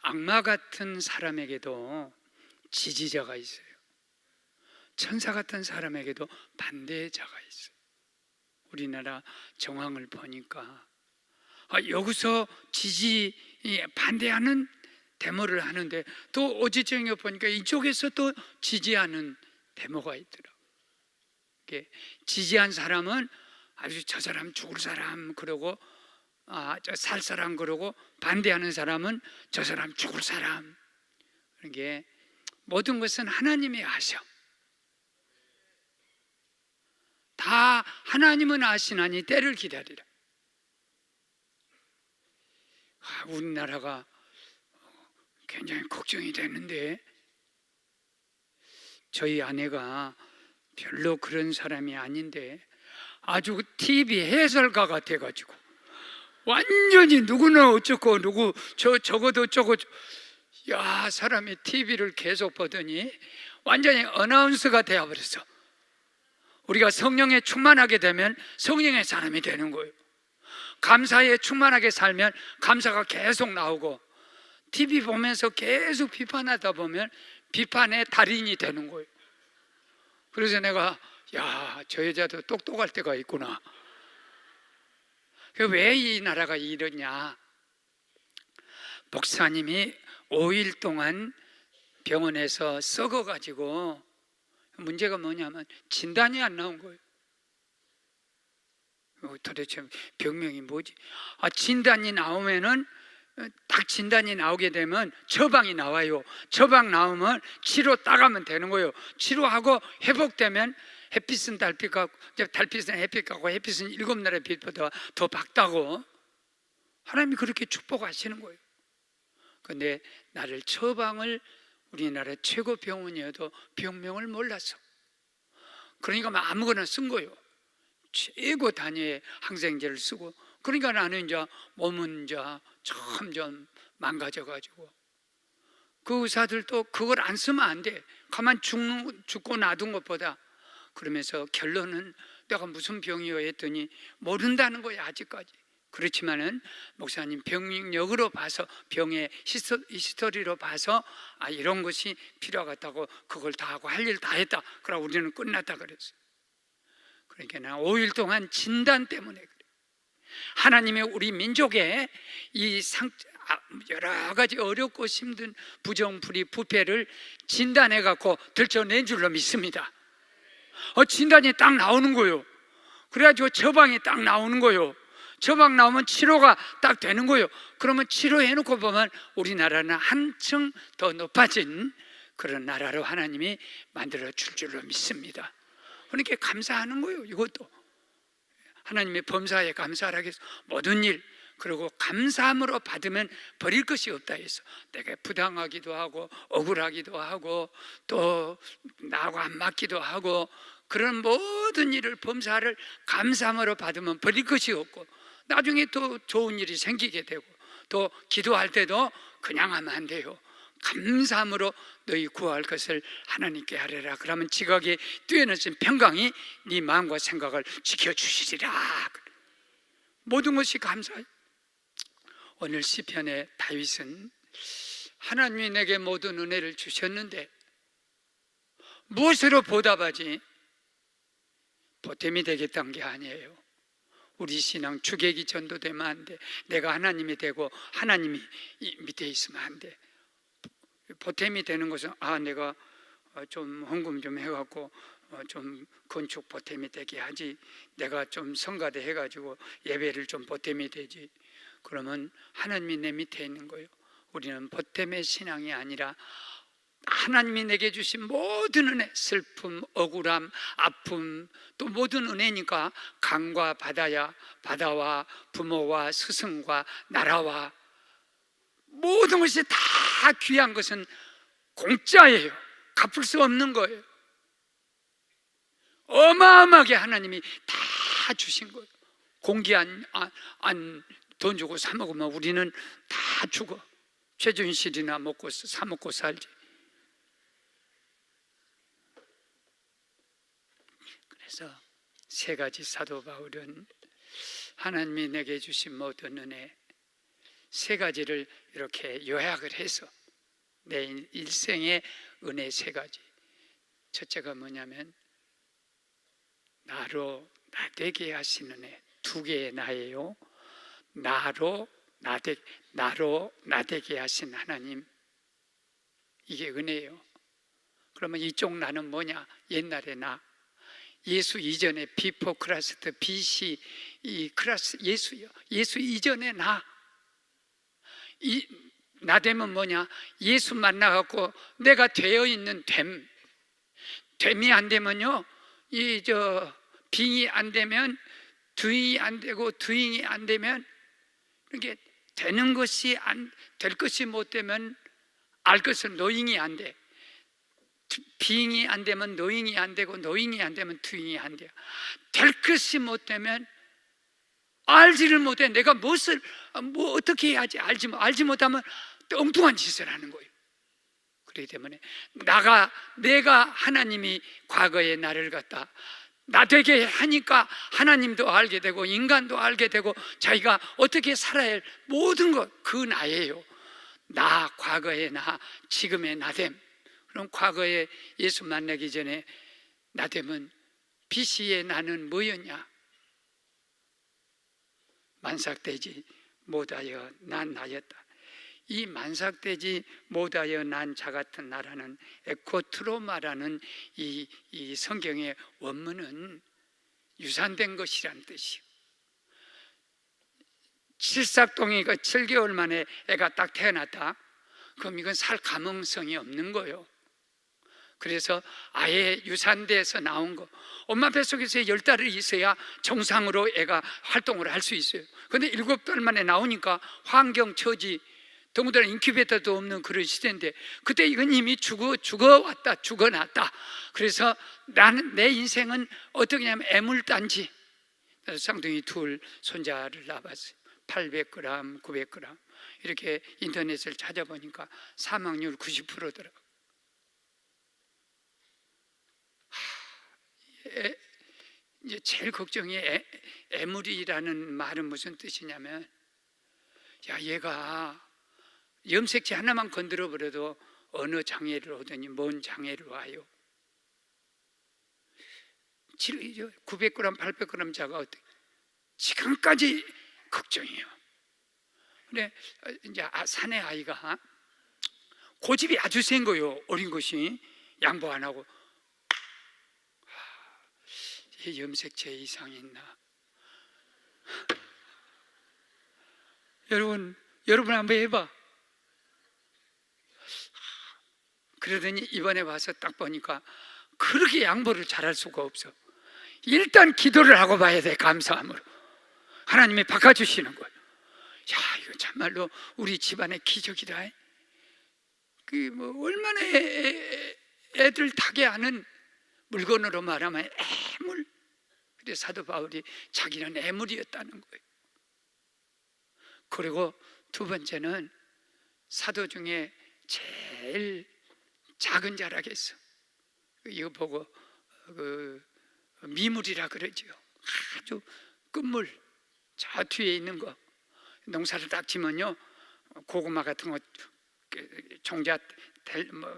악마 같은 사람에게도 지지자가 있어요. 천사 같은 사람에게도 반대자가 있어요. 우리나라 정황을 보니까 여기서 반대하는 데모를 하는데 또 어제저녁에 보니까 이쪽에서 또 지지하는 데모가 있더라고요. 지지한 사람은 아주 저 사람 죽을 사람 그러고 저 살 사람 그러고, 반대하는 사람은 저 사람 죽을 사람. 이게 모든 것은 하나님이 아셔. 다 하나님은 아시나니 때를 기다리라. 우리나라가 굉장히 걱정이 되는데, 저희 아내가 별로 그런 사람이 아닌데 아주 TV 해설가 같아가지고 완전히 누구는 어쩌고 누구 저거도 어쩌고, 야, 사람이 TV를 계속 보더니 완전히 어나운서가 되어버렸어. 우리가 성령에 충만하게 되면 성령의 사람이 되는 거예요. 감사에 충만하게 살면 감사가 계속 나오고, TV 보면서 계속 비판하다 보면 비판의 달인이 되는 거예요. 그래서 내가 야, 저 여자도 똑똑할 때가 있구나. 왜 이 나라가 이러냐? 목사님이 5일 동안 병원에서 썩어가지고, 문제가 뭐냐면 진단이 안 나온 거예요. 도대체 병명이 뭐지? 진단이 나오면은, 딱 진단이 나오게 되면 처방이 나와요. 처방 나오면 치료 따가면 되는 거예요. 치료하고 회복되면 햇빛은 달빛 같고, 달빛은 햇빛 같고, 햇빛은 7날의 빛보다 더 밝다고 하나님이 그렇게 축복하시는 거예요. 그런데 나를 처방을 우리나라 최고 병원이어도 병명을 몰라서, 그러니까 막 아무거나 쓴 거예요. 최고 단위의 항생제를 쓰고, 그러니까 나는 이제 몸은 이제 점점 망가져가지고, 그 의사들도 그걸 안 쓰면 안 돼. 가만 죽고 놔둔 것보다. 그러면서 결론은 내가 무슨 병이요 했더니 모른다는 거야, 아직까지. 그렇지만은 목사님 병력으로 봐서, 병의 히스토리로 봐서 이런 것이 필요하다고, 그걸 다 하고 할 일 다 했다. 그러고 우리는 끝났다 그랬어. 그러니까 나 5일 동안 진단 때문에 그래. 하나님의 우리 민족의 이 여러 가지 어렵고 힘든 부정부리 부패를 진단해 갖고 들춰낸 줄로 믿습니다. 진단이 딱 나오는 거예요. 그래가지고 처방이 딱 나오는 거예요. 처방 나오면 치료가 딱 되는 거예요. 그러면 치료해놓고 보면 우리나라는 한층 더 높아진 그런 나라로 하나님이 만들어 줄 줄로 믿습니다. 그러니까 감사하는 거예요. 이것도 하나님의 범사에 감사하라겠어. 모든 일, 그리고 감사함으로 받으면 버릴 것이 없다 해서, 내가 부당하기도 하고 억울하기도 하고 또 나하고 안 맞기도 하고, 그런 모든 일을, 범사를 감사함으로 받으면 버릴 것이 없고, 나중에 또 좋은 일이 생기게 되고, 또 기도할 때도 그냥 하면 안 돼요. 감사함으로 너희 구할 것을 하나님께 하리라. 그러면 지각에 뛰어넘친 평강이 네 마음과 생각을 지켜주시리라. 모든 것이 감사해요. 오늘 시편의 다윗은 하나님이 내게 모든 은혜를 주셨는데 무엇으로 보답하지? 보탬이 되겠다는 게 아니에요. 우리 신앙 주객이 전도되면 안 돼. 내가 하나님이 되고 하나님이 밑에 있으면 안 돼. 보탬이 되는 것은 내가 좀 헌금 좀 해갖고 좀 건축 보탬이 되게 하지, 내가 좀 성가대 해가지고 예배를 좀 보탬이 되지. 그러면 하나님이 내 밑에 있는 거예요. 우리는 보탬의 신앙이 아니라 하나님이 내게 주신 모든 은혜, 슬픔, 억울함, 아픔, 또 모든 은혜니까 강과 바다야, 바다와 부모와 스승과 나라와 모든 것이 다 귀한 것은 공짜예요. 갚을 수 없는 거예요. 어마어마하게 하나님이 다 주신 거예요. 공기 안 돈 주고 사 먹으면 우리는 다 죽어. 최준실이나 사 먹고 살지. 그래서 세 가지 사도 바울은 하나님이 내게 주신 모든 은혜, 세 가지를 이렇게 요약을 해서 내 일생의 은혜 세 가지. 첫째가 뭐냐면 나로 나되게 하시는 애. 두 개의 나예요. 나로 나되게 하신 하나님, 이게 은혜예요. 그러면 이쪽 나는 뭐냐? 옛날의 나, 예수 이전에 비포 크라스트, BC 이 크라스 예수요. 예수 이전의 나. 나 되면 뭐냐? 예수 만나갖고 내가 되어 있는 됨이 안 되면요, 빙이 안 되면 doing이 안 되고, doing이 안 되면 이렇게 되는 것이 될 것이 못 되면 알 것은 knowing이 안 돼. being이 안 되면 knowing이 안 되고, knowing이 안 되면 doing이 안 돼요. 될 것이 못 되면 알지를 못해. 내가 무엇을 어떻게 해야지 알지 못하면 엉뚱한 짓을 하는 거예요. 그렇기 때문에 내가 하나님이 과거에 나를 갖다 나 되게 하니까 하나님도 알게 되고 인간도 알게 되고 자기가 어떻게 살아야 할 모든 것, 그 나예요. 나, 과거의 나, 지금의 나됨. 그럼 과거에 예수 만나기 전에 나됨은 BC의 나는 뭐였냐? 만삭되지 못하여 난 나였다. 이 만삭되지 못하여 난 자 같은 나라는 에코트로마라는 이 성경의 원문은 유산된 것이란 뜻이에요. 칠삭동이가 7개월 만에 애가 딱 태어났다. 그럼 이건 살 가능성이 없는 거예요. 그래서 아예 유산돼서 나온 거. 엄마 뱃속에서 10달이 있어야 정상으로 애가 활동을 할 수 있어요. 그런데 7달 만에 나오니까 환경, 처지, 더군다나 인큐베이터도 없는 그런 시대인데 그때 이건 이미 죽어났다. 그래서 내 인생은 어떻게 하냐면 애물단지. 쌍둥이 둘 손자를 낳았어요. 800g, 900g 이렇게 인터넷을 찾아보니까 사망률 90%더라고요. 이제 제일 걱정이 애물이라는 말은 무슨 뜻이냐면, 야, 얘가 염색체 하나만 건드려 버려도 어느 장애를 오더니 뭔 장애를 와요. 900g, 800g 자가 어떻게 지금까지 걱정이에요. 근데 이제 사내 아이가 고집이 아주 센 거예요. 어린 것이 양보 안 하고. 이 염색체 이상이 있나? 여러분 한번 해봐. 그러더니 이번에 와서 딱 보니까 그렇게 양보를 잘할 수가 없어. 일단 기도를 하고 봐야 돼. 감사함으로 하나님이 바꿔주시는 거예요. 야, 이거 참말로 우리 집안의 기적이다. 얼마나 애들 타게 하는 물건으로 말하면 애물. 근데 사도 바울이 자기는 애물이었다는 거예요. 그리고 두 번째는 사도 중에 제일 작은 자라겠어. 이거 보고 미물이라 그러죠. 아주 끝물, 저 뒤에 있는 거. 농사를 딱 지면요, 고구마 같은 거 종자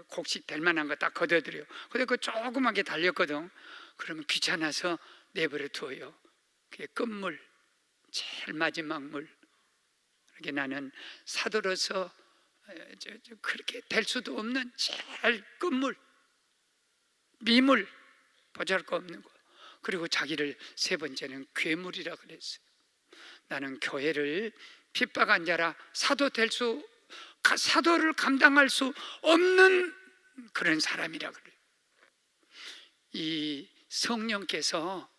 곡식 될 만한 거 딱 걷어들여요. 근데 그 조그맣게 달렸거든. 그러면 귀찮아서 내버려 두어요. 그게 끝물, 제일 마지막 물. 이렇게 나는 사도로서 그렇게 될 수도 없는 제일 끝물, 미물, 보잘것없는 거. 그리고 자기를 세 번째는 괴물이라 그랬어요. 나는 교회를 핍박한 자라 사도를 감당할 수 없는 그런 사람이라 그래요. 이 성령께서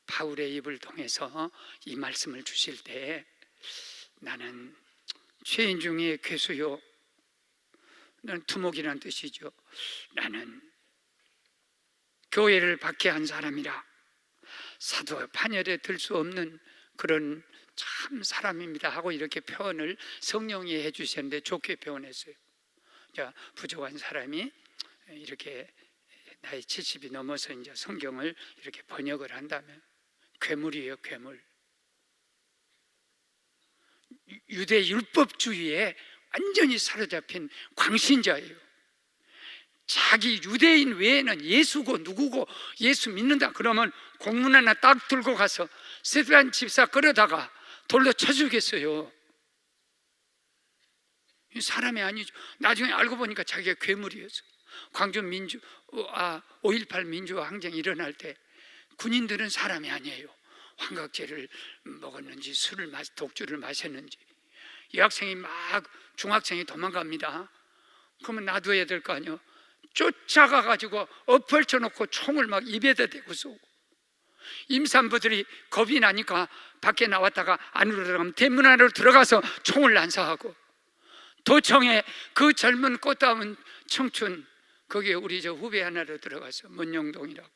바울의 입을 통해서 이 말씀을 주실 때 나는 죄인 중에 괴수요, 나는 두목이라는 뜻이죠. 나는 교회를 박해한 사람이라 사도 판열에 들 수 없는 그런 참 사람입니다 하고 이렇게 표현을 성령이 해주셨는데 좋게 표현했어요. 자, 부족한 사람이 이렇게 나이 70이 넘어서 이제 성경을 이렇게 번역을 한다면 괴물이에요, 괴물. 유대 율법주의에 완전히 사로잡힌 광신자예요. 자기 유대인 외에는 예수고 누구고 예수 믿는다 그러면 공문 하나 딱 들고 가서 스데반 집사 끌어다가 돌로 쳐 죽였어요. 사람이 아니죠. 나중에 알고 보니까 자기가 괴물이었어. 광주 5.18 민주화 항쟁이 일어날 때 군인들은 사람이 아니에요. 환각제를 먹었는지 독주를 마셨는지. 여학생이 막 중학생이 도망갑니다. 그러면 놔둬야 될 거 아니에요. 쫓아가가지고 엎을쳐놓고 총을 막 입에다 대고 쏘고, 임산부들이 겁이 나니까 밖에 나왔다가 안으로 들어가면 대문 안으로 들어가서 총을 난사하고, 도청에 그 젊은 꽃다운 청춘, 거기에 우리 저 후배 하나로 들어가서 문영동이라고,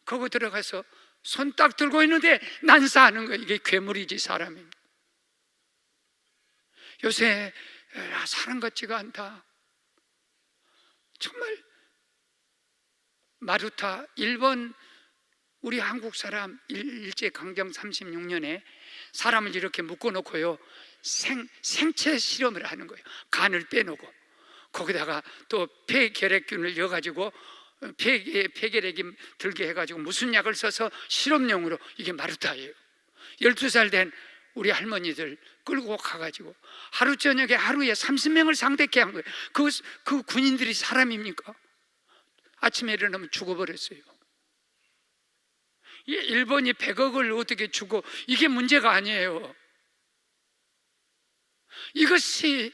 거기 들어가서 손 딱 들고 있는데 난사하는 거예요. 이게 괴물이지 사람입니다. 요새 사람 같지가 않다. 정말 마루타, 일본, 우리 한국 사람 일제강점 36년에 사람을 이렇게 묶어놓고요, 생체 실험을 하는 거예요. 간을 빼놓고 거기다가 또 폐결핵균을 넣어가지고 폐결핵이 들게 해가지고 무슨 약을 써서 실험용으로, 이게 마루타예요. 12살 된 우리 할머니들 끌고 가가지고 하루 저녁에 하루에 30명을 상대케 한 거예요. 그 군인들이 사람입니까? 아침에 일어나면 죽어버렸어요. 일본이 100억을 어떻게 주고, 이게 문제가 아니에요. 이것이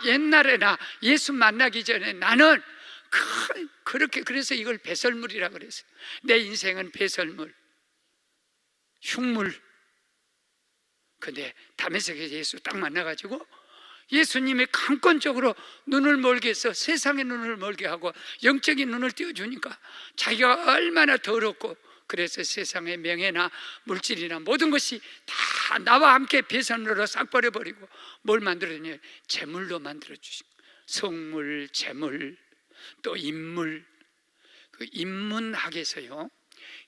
옛날에 예수 만나기 전에 나는 그렇게, 그래서 이걸 배설물이라고 그랬어요. 내 인생은 배설물, 흉물. 근데 다메섹에서 예수 딱 만나가지고 예수님이 강권적으로 눈을 멀게 해서 세상의 눈을 멀게 하고 영적인 눈을 띄워주니까 자기가 얼마나 더럽고, 그래서 세상의 명예나 물질이나 모든 것이 다 나와 함께 배선으로 싹 버려버리고 뭘 만들었냐? 재물로 만들어주신, 성물, 재물, 또 인물. 그 인문학에서요,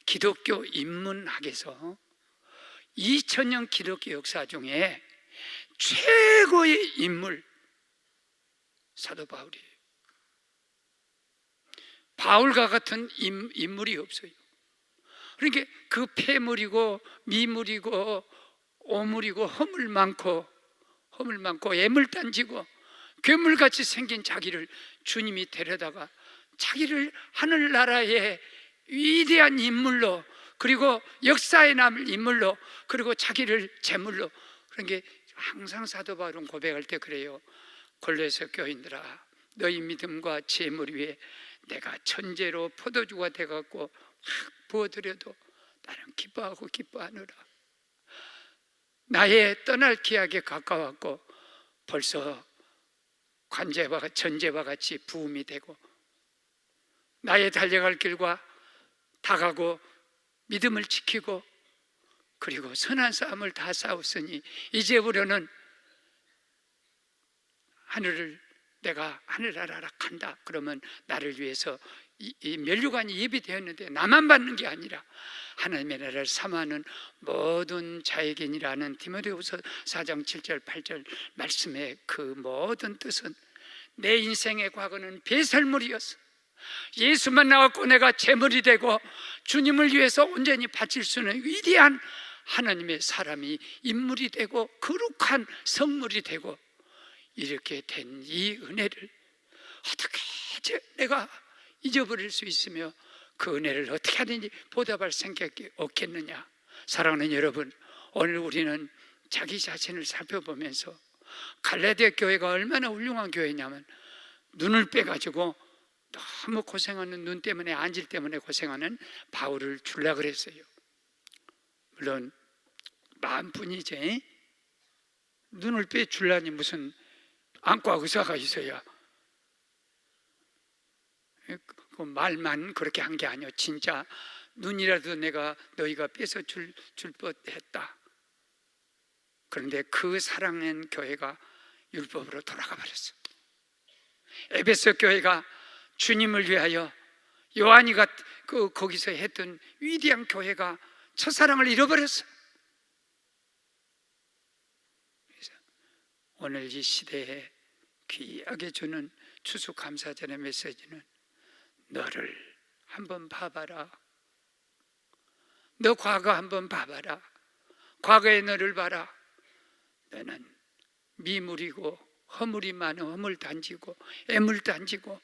기독교 인문학에서 2000년 기독교 역사 중에 최고의 인물, 사도 바울이에요. 바울과 같은 인물이 없어요. 그러니까 그 폐물이고 미물이고 오물이고 허물 많고 애물단지고 괴물같이 생긴 자기를 주님이 데려다가 자기를 하늘나라의 위대한 인물로, 그리고 역사에 남을 인물로, 그리고 자기를 제물로. 그러니까 항상 사도 바울은 고백할 때 그래요. 골로새 교인들아, 너희 믿음과 재물 위에 내가 천재로 포도주가 돼갖고 확 부어드려도 나는 기뻐하고 기뻐하노라. 나의 떠날 기약에 가까웠고 벌써 전제와 같이 부음이 되고, 나의 달려갈 길과 다가고 믿음을 지키고, 그리고 선한 싸움을 다 싸웠으니 이제부터는 내가 하늘나라라 간다. 그러면 나를 위해서 이 면류관이 예비되었는데 나만 받는 게 아니라 하나님의 나라를 사모하는 모든 자에게니라는 디모데후서 4장 7절 8절 말씀의 그 모든 뜻은, 내 인생의 과거는 배설물이었어. 예수만 나왔고 내가 제물이 되고 주님을 위해서 온전히 바칠 수 있는 위대한 하나님의 사람이 인물이 되고 거룩한 성물이 되고, 이렇게 된 이 은혜를 어떻게 내가 잊어버릴 수 있으며 그 은혜를 어떻게 하든지 보답할 생각이 없겠느냐. 사랑하는 여러분, 오늘 우리는 자기 자신을 살펴보면서 갈라디아 교회가 얼마나 훌륭한 교회냐면, 눈을 빼가지고 너무 고생하는, 눈 때문에 안질 때문에 고생하는 바울을 줄라 그랬어요. 물론 마음뿐이지 눈을 빼줄라니 무슨 안과 의사가 있어야. 그 말만 그렇게 한 게 아니에요. 진짜 눈이라도 너희가 뺏어 줄 뻔했다. 그런데 그 사랑한 교회가 율법으로 돌아가 버렸어. 에베소 교회가 주님을 위하여 요한이가 거기서 했던 위대한 교회가 첫사랑을 잃어버렸어. 오늘 이 시대에 귀하게 주는 추수감사절의 메시지는 너를 한번 봐봐라. 너 과거 한번 봐봐라. 과거의 너를 봐라. 너는 미물이고 허물이 많은 허물단지고 애물단지고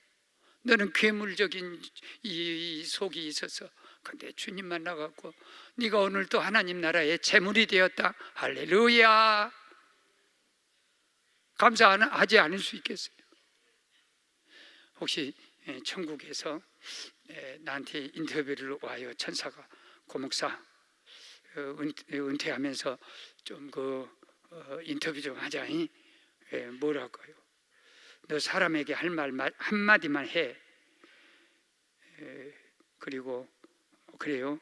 너는 괴물적인 이 속이 있어서 근데 주님 만나갖고 네가 오늘 또 하나님 나라의 재물이 되었다. 할렐루야. 감사하지 않을 수 있겠어요? 혹시 천국에서 나한테 인터뷰를 와요. 천사가 고목사 은퇴하면서 좀 인터뷰 좀 하자. 뭐라고요? 너 사람에게 할 말 한마디만 해. 그리고 그래요?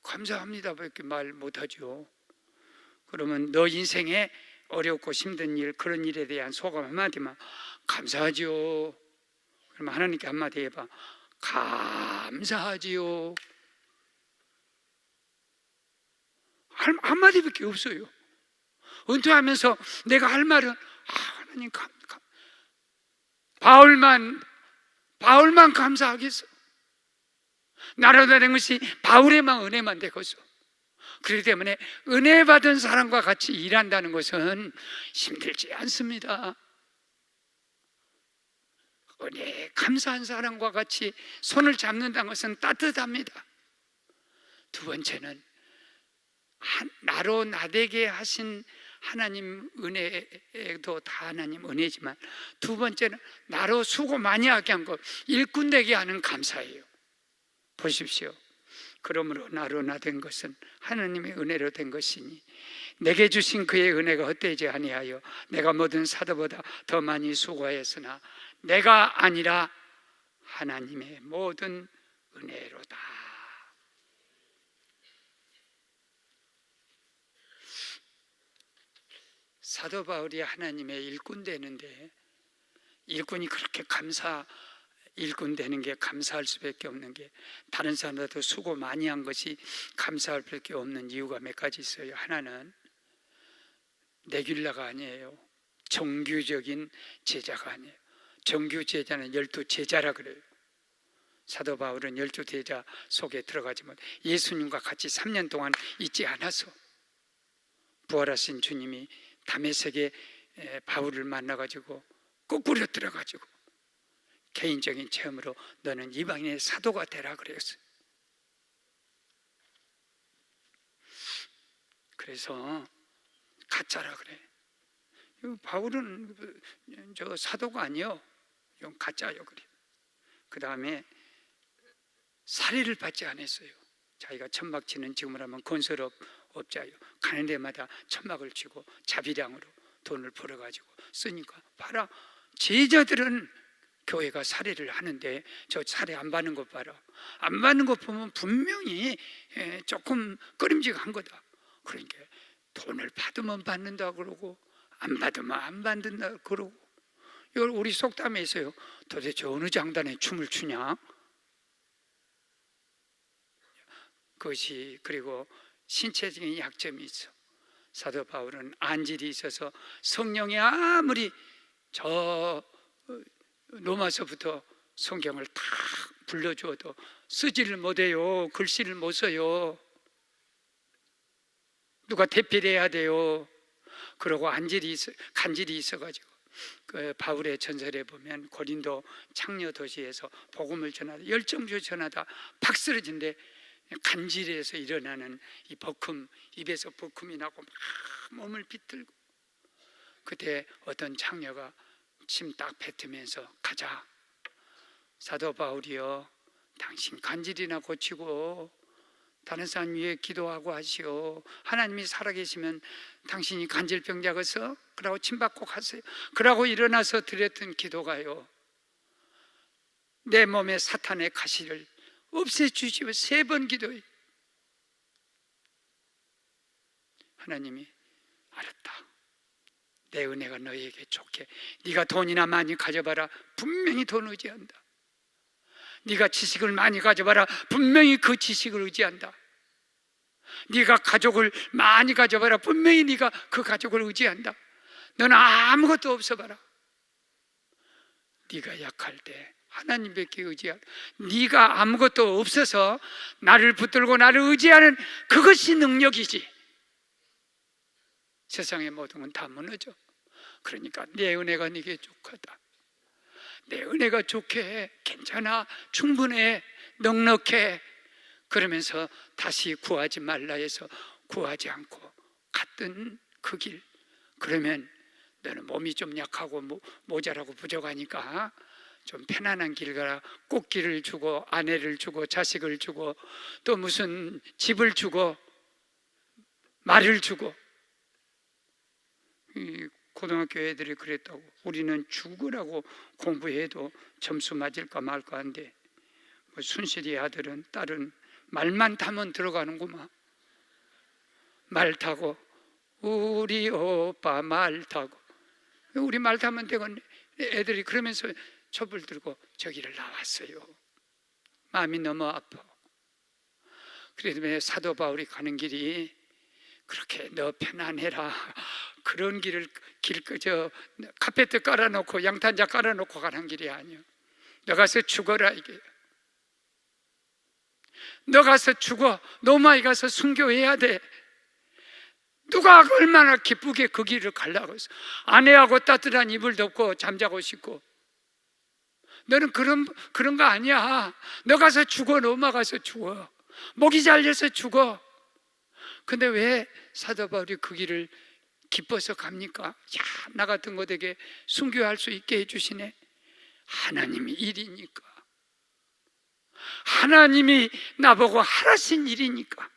감사합니다 밖에 말 못하죠. 그러면 너 인생에 어렵고 힘든 일, 그런 일에 대한 소감 한마디만 감사하지요. 그러면 하나님께 한마디 해봐. 감사하지요. 한마디밖에 없어요. 은퇴하면서 내가 할 말은 하나님 바울만 감사하겠어. 나라도 된 것이 바울의만 은혜만 되겠어. 그렇기 때문에 은혜 받은 사람과 같이 일한다는 것은 힘들지 않습니다. 은혜 감사한 사람과 같이 손을 잡는다는 것은 따뜻합니다. 두 번째는 나로 나되게 하신 하나님 은혜도 다 하나님 은혜지만 두 번째는 나로 수고 많이 하게 한 것, 일꾼 되게 하는 감사예요. 보십시오. 그러므로 나로 나된 것은 하나님의 은혜로 된 것이니 내게 주신 그의 은혜가 헛되지 아니하여 내가 모든 사도보다 더 많이 수고하였으나 내가 아니라 하나님의 모든 은혜로다. 사도 바울이 하나님의 일꾼 되는데 일꾼이 그렇게 일꾼 되는 게 감사할 수밖에 없는 게 다른 사람들도 수고 많이 한 것이 감사할 수밖에 없는 이유가 몇 가지 있어요. 하나는 내길라가 아니에요. 정규적인 제자가 아니에요. 정규 제자는 12제자라 그래요. 사도 바울은 12제자 속에 들어가지만 예수님과 같이 3년 동안 있지 않아서 부활하신 주님이 다메섹에 바울을 만나가지고 거꾸로 들어가지고 개인적인 체험으로 너는 이방인의 사도가 되라 그랬어요. 그래서 가짜라 그래. 바울은 저 사도가 아니요, 이건 가짜요 그래. 그 다음에 살해를 받지 않았어요. 자기가 천막 치는 지금으로 하면 건설업자요. 가는 데마다 천막을 치고 자비량으로 돈을 벌어가지고 쓰니까 봐라. 제자들은 교회가 살해를 하는데 저 살해 안 받는 것 봐라. 안 받는 것 보면 분명히 조금 꺼림직한 거다. 그러니까 돈을 받으면 받는다 그러고 안 받으면 안 받는다 그러고 이걸 우리 속담에 있어요. 도대체 어느 장단에 춤을 추냐? 그것이 그리고 신체적인 약점이 있어. 사도 바울은 안질이 있어서 성령이 아무리 저 로마서부터 성경을 다 불러주어도 쓰지를 못해요. 글씨를 못 써요. 누가 대필해야 돼요. 그러고 간질이 있어가지고 그 바울의 전설에 보면 고린도 창녀 도시에서 복음을 전하다 열정적으로 전하다 팍 쓰러진데 간질에서 일어나는 이 버큼, 입에서 버큼이 나고 막 몸을 비틀고 그때 어떤 창녀가 침 딱 뱉으면서 가자. 사도 바울이여, 당신 간질이나 고치고 다른 사람 위해 기도하고 하시오. 하나님이 살아계시면 당신이 간질병자겠어? 그러고 침 받고 가세요. 그러고 일어나서 드렸던 기도가요, 내 몸에 사탄의 가시를 없애주시오. 3번 기도해. 하나님이 알았다. 내 은혜가 너에게 좋게. 네가 돈이나 많이 가져봐라. 분명히 돈 의지한다. 네가 지식을 많이 가져봐라. 분명히 그 지식을 의지한다. 네가 가족을 많이 가져봐라. 분명히 네가 그 가족을 의지한다. 너는 아무것도 없어 봐라. 네가 약할 때 하나님밖에 의지하라. 네가 아무것도 없어서 나를 붙들고 나를 의지하는 그것이 능력이지. 세상의 모든 건 다 무너져. 그러니까 내 은혜가 네게 족하다. 내 은혜가 좋게, 괜찮아, 충분해, 넉넉해. 그러면서 다시 구하지 말라 해서 구하지 않고 갔던 그 길. 그러면 너는 몸이 좀 약하고 모자라고 부족하니까 좀 편안한 길 가라. 꽃길을 주고 아내를 주고 자식을 주고 또 무슨 집을 주고 말을 주고. 이 고등학교 애들이 그랬다고. 우리는 죽으라고 공부해도 점수 맞을까 말까 한데 순실이 아들은 딸은 말만 타면 들어가는구만. 말 타고 우리 오빠 말 타고 우리 말 타면 되겠네. 애들이 그러면서 촛불 들고 저기를 나왔어요. 마음이 너무 아파. 그래도 사도 바울이 가는 길이 그렇게 너 편안해라 그런 길을 카페트 깔아놓고 양탄자 깔아놓고 가는 길이 아니야. 너 가서 죽어라 이게. 너 가서 죽어. 노마이 가서 순교해야 돼. 누가 얼마나 기쁘게 그 길을 가려고 했어. 아내하고 따뜻한 이불 덮고 잠자고 싶고. 너는 그런 거 아니야. 너 가서 죽어. 노마 가서 죽어. 목이 잘려서 죽어. 근데 왜 사도 바울이 그 길을 기뻐서 갑니까? 야, 나 같은 것에게 순교할 수 있게 해주시네. 하나님이 일이니까. 하나님이 나보고 하라신 일이니까.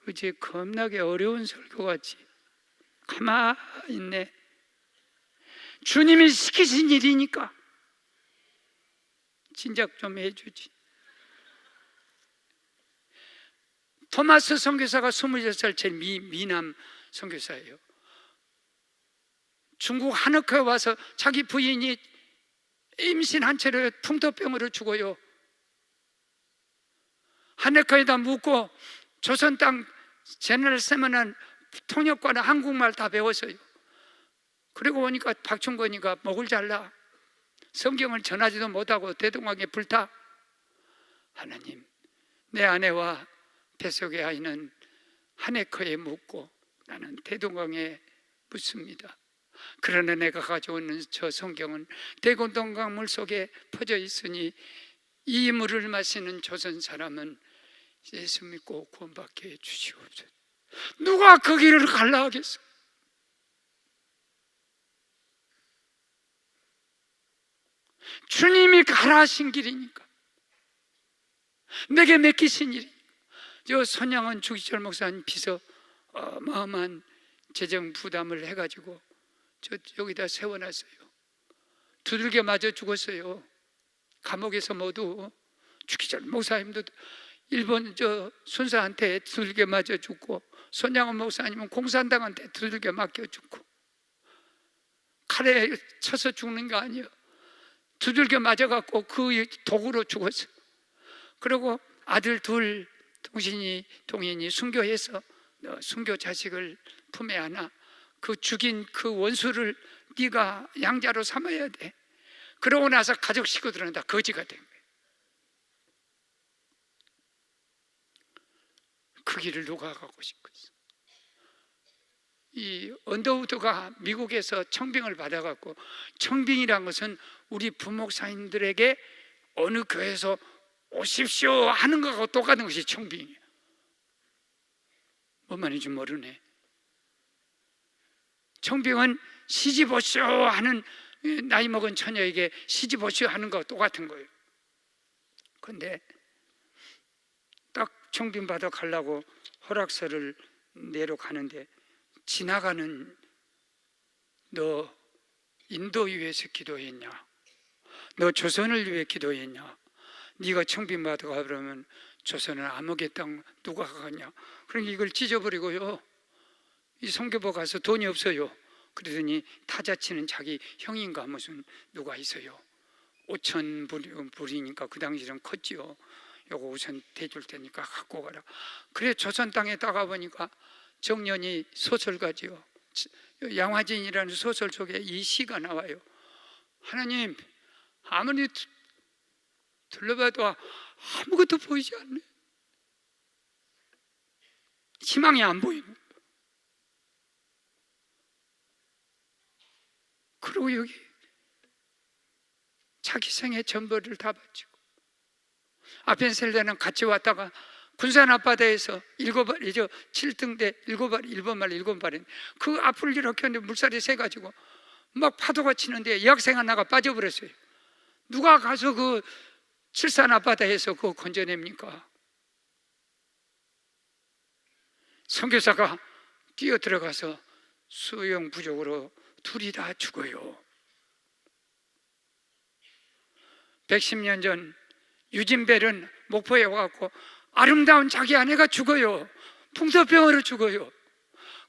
어제 겁나게 어려운 설교 같지. 가만히 있네. 주님이 시키신 일이니까 진작 좀 해주지. 토마스 선교사가 26살 제일 미남 선교사예요. 중국 한옥에 와서 자기 부인이 임신한 채로 풍토병으로 죽어요. 한옥에다 묻고 조선 땅 제너럴 세미나 통역과는 한국말 다 배웠어요. 그리고 오니까 박충건이가 목을 잘라 성경을 전하지도 못하고 대동강에 불타. 하나님, 내 아내와 뱃속의 아이는 한해커에 묻고 나는 대동강에 묻습니다. 그러나 내가 가져오는 저 성경은 대동강 물 속에 퍼져 있으니 이 물을 마시는 조선 사람은 예수 믿고 구원받게 해주시옵소서. 누가 그 길을 갈라 하겠어? 주님이 가라 하신 길이니까. 내게 맡기신 일이니까. 저 손양원 주기철 목사님 비서 어마어마한 재정 부담을 해가지고 여기다 세워놨어요. 두들겨 맞아 죽었어요. 감옥에서 모두. 주기철 목사님도 일본 순사한테 두들겨 맞아 죽고, 손양원 목사님은 공산당한테 두들겨 맞겨 죽고, 칼에 쳐서 죽는 거 아니에요. 두들겨 맞아갖고 그 독으로 죽었어. 그리고 아들 둘 동인이 순교해서 순교 자식을 품에 안아. 그 죽인 그 원수를 네가 양자로 삼아야 돼. 그러고 나서 가족 식구들은 다 거지가 된 거예요. 그 길을 누가 가고 싶겠어? 이 언더우드가 미국에서 청빙을 받아갖고, 청빙이란 것은 우리 부목사님들에게 어느 교회에서 오십시오 하는 것하고 똑같은 것이 청빙이에요. 뭔 말인지 모르네. 청빙은 시집 오시오 하는, 나이 먹은 처녀에게 시집 오시오 하는 것과 똑같은 거예요. 그런데 딱 청빙 받아 가려고 허락서를 내러 가는데, 지나가는 너 인도 위해서 기도했냐? 너 조선을 위해 기도했냐? 네가 청빙 받아 가 그러면 조선은 암흑의 땅 누가 가겠냐? 그러니까 이걸 찢어버리고요, 이 선교부 가서 돈이 없어요. 그러더니 타자 치는 자기 형인가 무슨 누가 있어요. 5,000불이니까 그 당시는 컸지요. 요거 우선 대줄 테니까 갖고 가라. 그래 조선 땅에 따가 보니까 정년이 소설가지요. 양화진이라는 소설 속에 이 시가 나와요. 하나님, 아무리 둘러봐도 아무것도 보이지 않네. 희망이 안 보이는 거예요. 그리고 여기 자기 생의 전부를 다 바치고, 아펜셀레는 같이 왔다가 군산 앞바다에서 7등대 7발 그 앞을 이렇게 하는데 물살이 세가지고 막 파도가 치는데 여학생 하나가 빠져버렸어요. 누가 가서 그 칠산 앞바다에서 그거 건져냅니까? 선교사가 뛰어 들어가서 수영 부족으로 둘이 다 죽어요. 110년 전 유진벨은 목포에 와갖고 아름다운 자기 아내가 죽어요. 풍토병으로 죽어요.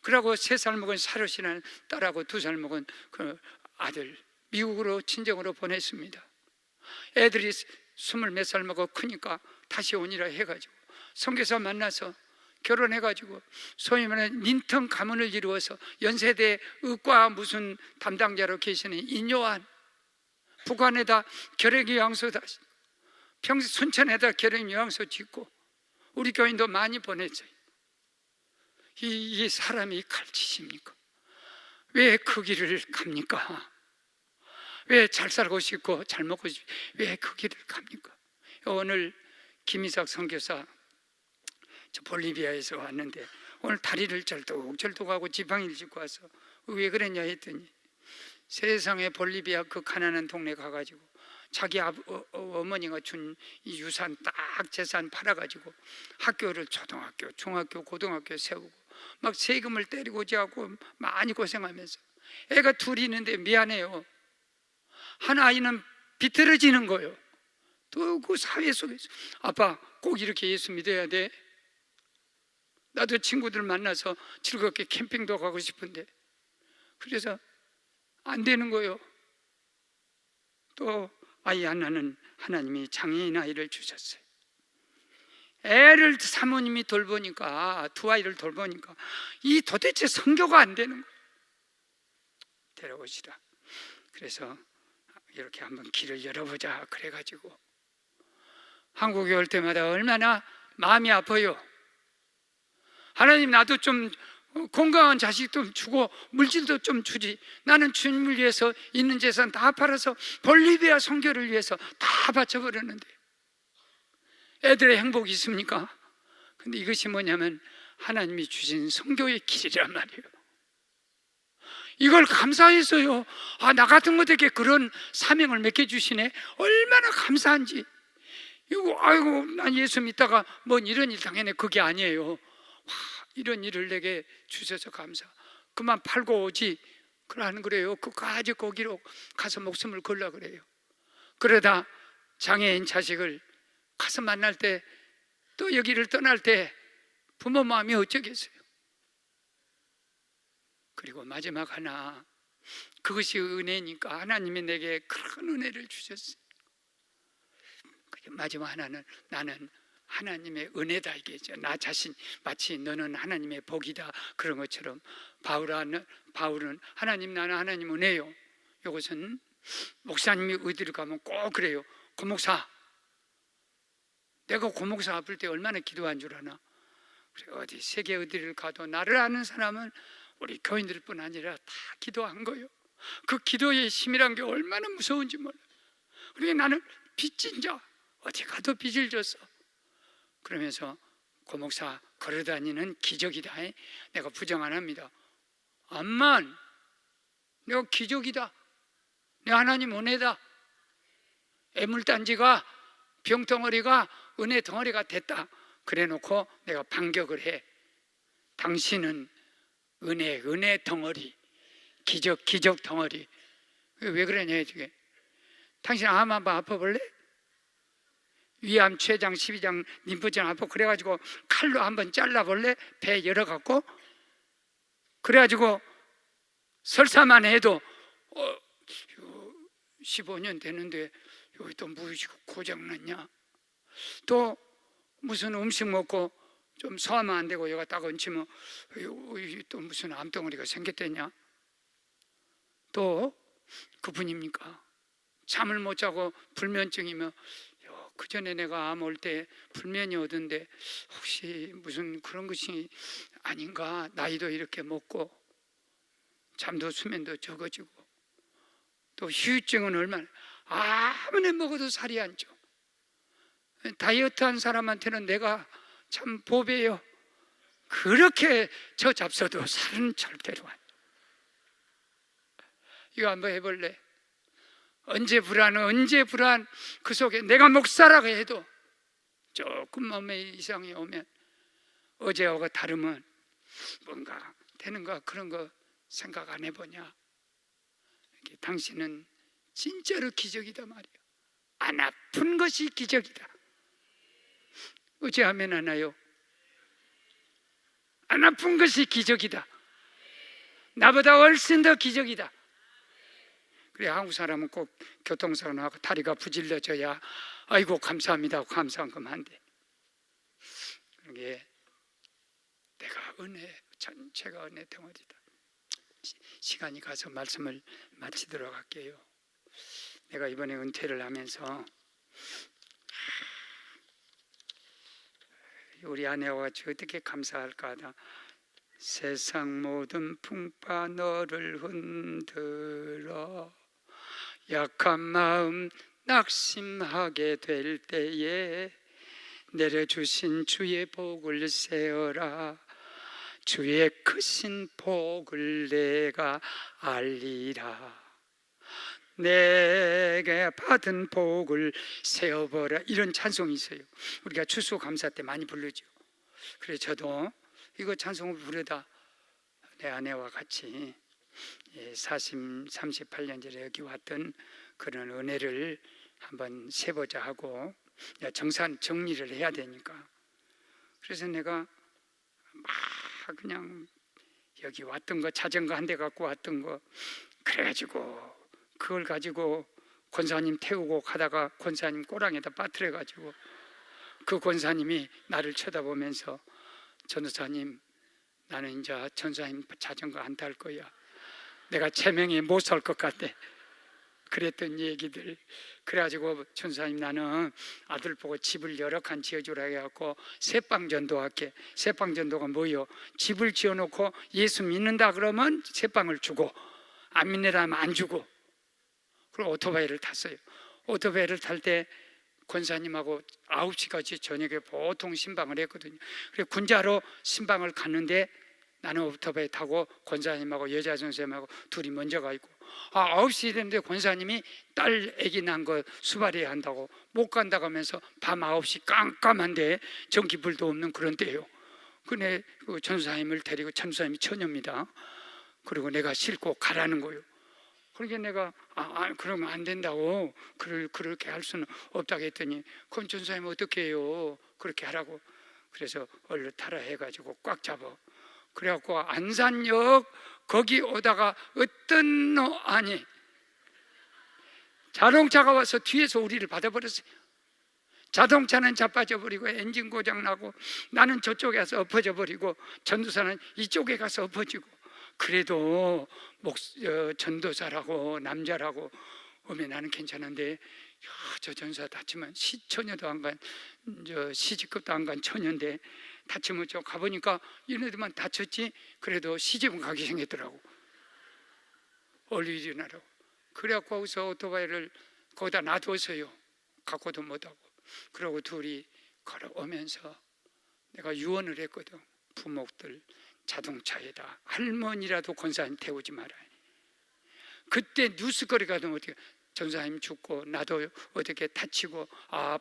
그러고 3살 먹은 사로시라는 딸하고 2살 먹은 그 아들 미국으로 친정으로 보냈습니다. 애들이 20몇 살 먹어 크니까 다시 오니라 해가지고 선교사 만나서 결혼해가지고 소위 말하는 린턴 가문을 이루어서 연세대 의과 무슨 담당자로 계시는 인요한, 북한에다 결핵요양소다, 평소 순천에다 결핵요양소 짓고 우리 교인도 많이 보냈어요. 이 사람이 칼치십니까? 왜 그 길을 갑니까? 왜 잘 살고 싶고 잘 먹고 싶고 왜 그 길을 갑니까? 오늘 김이삭 선교사 저 볼리비아에서 왔는데 오늘 다리를 절뚝절뚝하고 지팡이를 짚고 와서 왜 그랬냐 했더니 세상에 볼리비아 그 가난한 동네 가가지고 자기 어머니가 준 이 유산 딱 재산 팔아가지고 학교를 초등학교, 중학교, 고등학교 세우고 막 세금을 때리고자 하고 많이 고생하면서 애가 둘이 있는데 미안해요. 한 아이는 비틀어지는 거예요. 또 그 사회 속에서 아빠 꼭 이렇게 예수 믿어야 돼. 나도 친구들 만나서 즐겁게 캠핑도 가고 싶은데 그래서 안 되는 거예요. 또 아이 하나는 하나님이 장애인 아이를 주셨어요. 애를 사모님이 돌보니까, 두 아이를 돌보니까 이 도대체 성교가 안 되는 거예요. 데려오시라. 그래서 이렇게 한번 길을 열어보자 그래가지고 한국에 올 때마다 얼마나 마음이 아파요. 하나님, 나도 좀 건강한 자식 좀 주고 물질도 좀 주지. 나는 주님을 위해서 있는 재산 다 팔아서 볼리비아 선교를 위해서 다 바쳐버렸는데 애들의 행복이 있습니까? 근데 이것이 뭐냐면 하나님이 주신 선교의 길이란 말이에요. 이걸 감사해서요, 나 같은 것에게 그런 사명을 맡겨주시네. 얼마나 감사한지. 이거 아이고 난 예수 믿다가 뭔 이런 일 당했네. 그게 아니에요. 이런 일을 내게 주셔서 감사. 그만 팔고 오지 그러는 거래요. 그까지 거기로 가서 목숨을 걸라 그래요. 그러다 장애인 자식을 가서 만날 때 또 여기를 떠날 때 부모 마음이 어쩌겠어요. 그리고 마지막 하나, 그것이 은혜니까 하나님이 내게 큰 은혜를 주셨어요. 마지막 하나는 나는 하나님의 은혜다 이게죠. 나 자신 마치 너는 하나님의 복이다 그런 것처럼 바울은 하나님, 나는 하나님 은혜요. 이것은 목사님이 어디를 가면 꼭 그래요. 고목사, 내가 고목사 아플 때 얼마나 기도한 줄 아나? 그래, 어디 세계 어디를 가도 나를 아는 사람은 우리 교인들 뿐 아니라 다 기도한 거예요. 그 기도의 힘이란 게 얼마나 무서운지 몰라요. 그러니까 나는 빚진 자 어디 가도 빚을 졌어. 그러면서 고목사 걸어다니는 기적이다. 내가 부정 안 합니다. 암만 내가 기적이다. 내 하나님 은혜다. 애물단지가 병덩어리가 은혜 덩어리가 됐다. 그래 놓고 내가 반격을 해. 당신은 은혜 덩어리, 기적 덩어리. 왜 그러냐 이게. 당신 암 한번 아파볼래? 위암, 췌장, 12장, 림프장 아파. 그래가지고 칼로 한번 잘라볼래? 배 열어갖고. 그래가지고 설사만 해도 15년 되는데 여기 또 무의식 고장났냐? 또 무슨 음식 먹고 좀 소화만 안 되고 여기가 딱 얹히면 또 무슨 암덩어리가 생겼대냐? 또 그분입니까? 잠을 못 자고 불면증이며 그 전에 내가 암 올 때 불면이 오던데 혹시 무슨 그런 것이 아닌가? 나이도 이렇게 먹고 잠도 수면도 적어지고 또 휴유증은 얼마나 아무리 먹어도 살이 안 쪄. 다이어트한 사람한테는 내가 참 보배요. 그렇게 저 잡숴도 살은 절대로 안 쪄. 이거 한번 해볼래? 언제 불안 그 속에 내가 목사라고 해도 조금 몸에 이상이 오면 어제하고 다르면 뭔가 되는가 그런 거 생각 안 해보냐? 당신은 진짜로 기적이다 말이야. 안 아픈 것이 기적이다. 어제 하면 하나요? 안 아픈 것이 기적이다. 나보다 훨씬 더 기적이다. 그래, 한국 사람은 꼭 교통사고 나고 다리가 부질러져야 아이고 감사합니다 감사한 것만한데 그게 내가 은혜 전체가 은혜 덩어리다. 시간이 가서 말씀을 마치도록 할게요. 내가 이번에 은퇴를 하면서 우리 아내와 같이 어떻게 감사할까 하다 세상 모든 풍파 너를 흔들어 약한 마음 낙심하게 될 때에 내려주신 주의 복을 세어라. 주의 크신 복을 내가 알리라. 내게 받은 복을 세어보라. 이런 찬송이 있어요. 우리가 추수감사 때 많이 부르죠. 그래서 저도 이거 찬송을 부르다 내 아내와 같이 38년 전에 여기 왔던 그런 은혜를 한번 세보자 하고 정리를 해야 되니까 그래서 내가 막 그냥 여기 왔던 거 자전거 한 대 갖고 왔던 거 그래가지고 그걸 가지고 권사님 태우고 가다가 권사님 꼬랑에다 빠뜨려 가지고 그 권사님이 나를 쳐다보면서 전도사님 나는 이제 전사님 자전거 안 탈 거야. 내가 체명에 못 살 것 같대. 그랬던 얘기들. 그래가지고 전사님 나는 아들 보고 집을 여러 칸 지어주라 해갖고 새빵전도 할게. 새빵전도가 뭐요? 집을 지어놓고 예수 믿는다 그러면 새빵을 주고 안 믿는다면 안 주고. 그리고 오토바이를 탔어요. 오토바이를 탈 때 권사님하고 9시까지 저녁에 보통 신방을 했거든요. 그래서 군자로 신방을 갔는데 나는 오토바이 타고 권사님하고 여자 선생님하고 둘이 먼저 가 있고 9시 됐는데 권사님이 딸 아기 난 거 수발해야 한다고 못 간다고 하면서 밤 9시 깜깜한데 전기불도 없는 그런 때예요. 근데 그 전사님을 데리고 전사님이 처녀입니다. 그리고 내가 싣고 가라는 거예요. 그러니까 내가 그러면 안 된다고 그렇게 할 수는 없다고 했더니 그럼 전사님 어떻게 해요? 그렇게 하라고. 그래서 얼른 타라 해가지고 꽉 잡아. 그래갖고 안산역 거기 오다가 어떤 아니 자동차가 와서 뒤에서 우리를 받아버렸어요. 자동차는 자빠져 버리고 엔진 고장 나고 나는 저쪽에 가서 엎어져 버리고 전도사는 이쪽에 가서 엎어지고. 그래도 전도사라고 남자라고 오면 나는 괜찮은데 저 전사 다치면 처녀도 안 간 시집급도 안 간 처녀인데 다치면 저 가보니까 얘네들만 다쳤지 그래도 시집은 가기 생겼더라고. 얼리지나라고. 그래갖고 거기서 오토바이를 거기다 놔뒀어요. 갖고도 못하고. 그러고 둘이 걸어오면서 내가 유언을 했거든. 부모들 자동차에다 할머니라도 권사님 태우지 말아요. 그때 뉴스거리가 되면 어떻게 전사님 죽고 나도 어떻게 다치고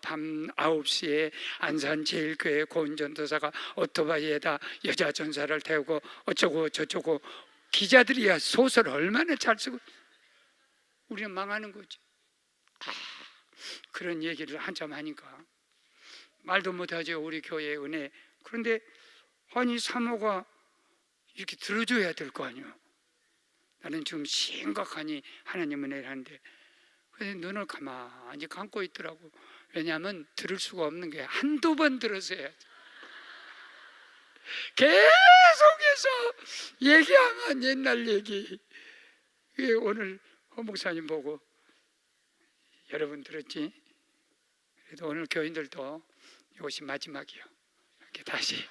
밤 9시에 안산 제일교회 고은전도사가 오토바이에다 여자 전사를 태우고 어쩌고 저쩌고. 기자들이야 소설 얼마나 잘 쓰고. 우리는 망하는 거지. 그런 얘기를 한참 하니까 말도 못하죠. 우리 교회의 은혜. 그런데 아니 사모가 이렇게 들어줘야 될 거 아니에요. 나는 지금 심각하니 하나님 은혜를 하는데 그래서 눈을 가만히 감고 있더라고. 왜냐하면 들을 수가 없는 게 한두 번 들었어야 계속해서 얘기하면 옛날 얘기. 오늘 허 목사님 보고 여러분 들었지? 그래도 오늘 교인들도 이것이 마지막이요. 이렇게 다시.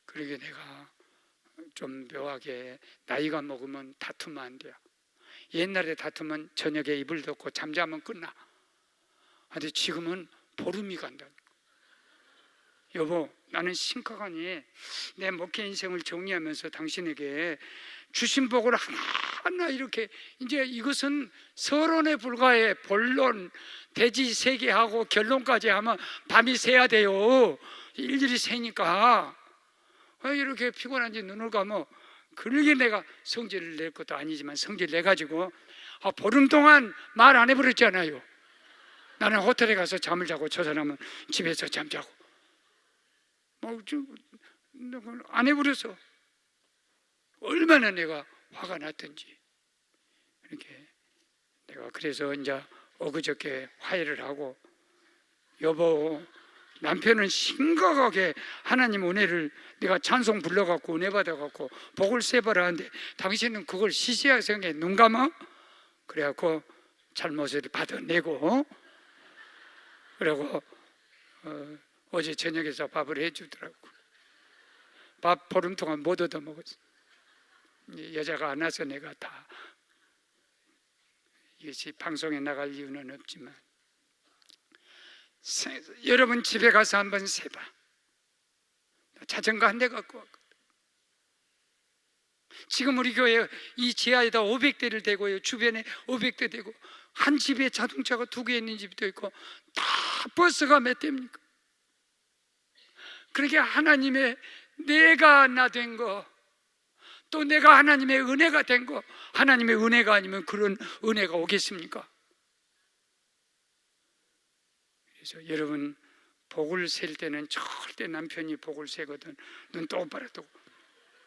그러게 내가 좀 묘하게 나이가 먹으면 다투면 안 돼요. 옛날에 다투면 저녁에 이불 덮고 잠자면 끝나. 근데 지금은 보름이 간다. 여보, 나는 심각하니 내 목회 인생을 정리하면서 당신에게 주신 복을 하나하나 이렇게, 이제 이것은 서론에 불과해. 본론, 대지 세계하고 결론까지 하면 밤이 새야 돼요. 일일이 새니까. 이렇게 피곤한지 눈을 감어. 그러게 내가 성질을 낼 것도 아니지만 성질 내가지고 보름 동안 말 안 해버렸잖아요. 나는 호텔에 가서 잠을 자고 저 사람은 집에서 잠자고 안 해버려서 얼마나 내가 화가 났던지. 이렇게 내가 그래서 이제 엊그저께 화해를 하고, 여보, 남편은 심각하게 하나님 은혜를 내가 찬송 불러갖고 은혜 받아갖고 복을 세봐라 하는데 당신은 그걸 시시하게 생각해 눈 감아? 그래갖고 잘못을 받아내고, 그리고 어제 저녁에서 밥을 해주더라고. 밥 보름 동안 못 얻어먹었어. 여자가 안 와서 내가 다. 이것이 방송에 나갈 이유는 없지만 여러분 집에 가서 한번 세봐. 자전거 한 대 갖고 왔거든. 지금 우리 교회 이 지하에다 500대를 대고요, 주변에 500대 대고, 한 집에 자동차가 2개 있는 집도 있고 다 버스가 몇 대입니까? 그렇게 하나님의 내가 나 된 거, 또 내가 하나님의 은혜가 된 거, 하나님의 은혜가 아니면 그런 은혜가 오겠습니까? 그래서 여러분 복을 셀 때는 절대 남편이 복을 세거든 눈 똑바로 뜨고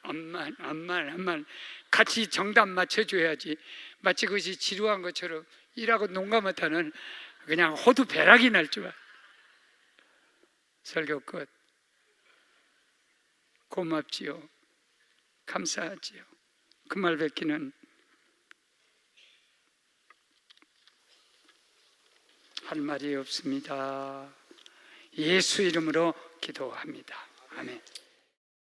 암만 같이 정답 맞춰줘야지. 마치 그것이 지루한 것처럼 일하고 농가못하는 그냥 호두 벼락이 날 줄 알아. 설교 끝. 고맙지요. 감사하지요. 그 말 뵙기는 할 말이 없습니다. 예수 이름으로 기도합니다. 아멘.